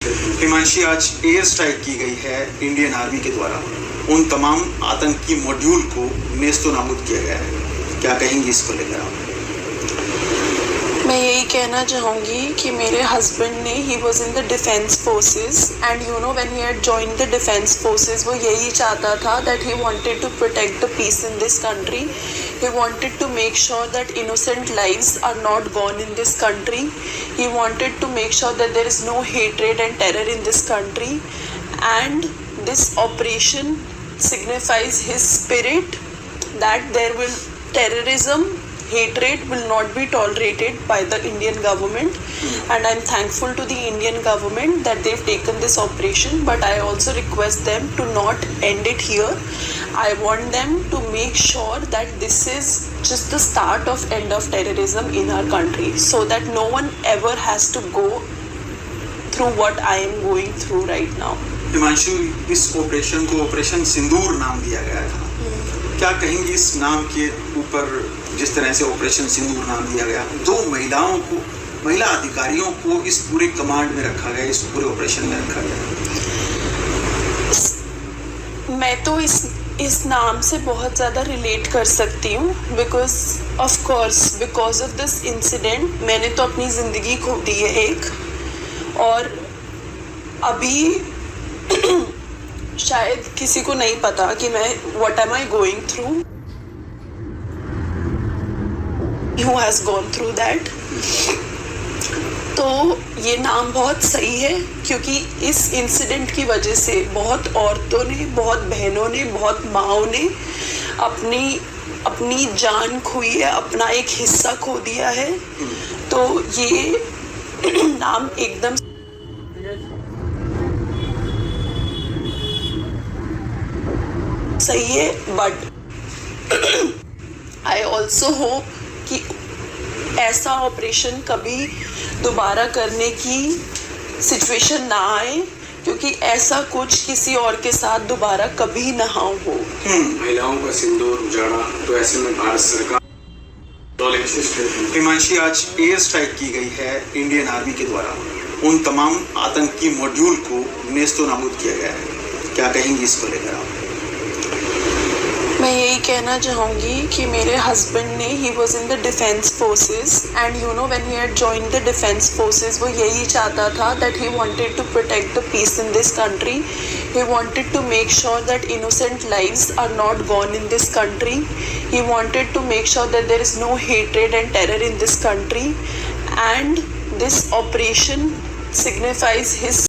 हिमांशी, आज air strike की गई है इंडियन आर्मी के द्वारा। उन तमाम आतंकी मॉड्यूल को नेस्तो नाबूद किया गया है। क्या कहेंगी इसको लेकर आप? मैं यही कहना चाहूँगी कि मेरे हस्बैंड ने he was in the defence forces and you know when he had joined the defence forces वो यही चाहता था that he wanted to protect the peace in this country. He wanted to make sure that innocent lives are not gone in this country. He wanted to make sure that there is no hatred and terror in this country. And this operation signifies his spirit that there will terrorism, hatred will not be tolerated by the Indian government. And I'm thankful to the Indian government that they've taken this operation. But I also request them to not end it here. I want them to make sure that this is just the start of end of terrorism in our country, so that no one ever has to go through what I am going through right now. Himanshu, इस operation को operation सिंदूर नाम दिया गया था. क्या कहेंगी इस नाम के ऊपर, जिस तरह से ऑपरेशन सिंदूर नाम दिया गया? दो महिला अधिकारियों को इस पूरे कमांड में रखा गया, इस पूरे ऑपरेशन में रखा गया. मैं तो इस नाम से बहुत ज़्यादा रिलेट कर सकती हूँ बिकॉज ऑफ दिस इंसिडेंट. मैंने तो अपनी ज़िंदगी खो दी है एक, और अभी शायद किसी को नहीं पता कि मैं what am I going through. Who has gone through that. तो ये नाम बहुत सही है क्योंकि इस इंसिडेंट की वजह से बहुत औरतों ने, बहुत बहनों ने, बहुत माँओं ने अपनी जान खोई है, अपना एक हिस्सा खो दिया है. तो ये नाम एकदम सही है. बट आई ऑल्सो होप कि ऐसा ऑपरेशन कभी दोबारा करने की सिचुएशन ना आए, क्योंकि ऐसा कुछ किसी और के साथ दोबारा कभी ना हो. महिलाओं का सिंदूर उजाड़ा, तो ऐसे में भारत सरकार. हिमांशी, आज एयर स्ट्राइक की गई है इंडियन आर्मी के द्वारा. उन तमाम आतंकी मॉड्यूल को नेस्तो नाबूद किया गया है. क्या कहेंगी इसको लेकर आप? मैं यही कहना चाहूँगी कि मेरे हस्बैंड ने he was in the defence forces and you know when he had joined the defence forces वो यही चाहता था that he wanted to protect the peace in this country. He wanted to make sure that innocent lives are not gone in this country. He wanted to make sure that there is no hatred and terror in this country. And this operation signifies his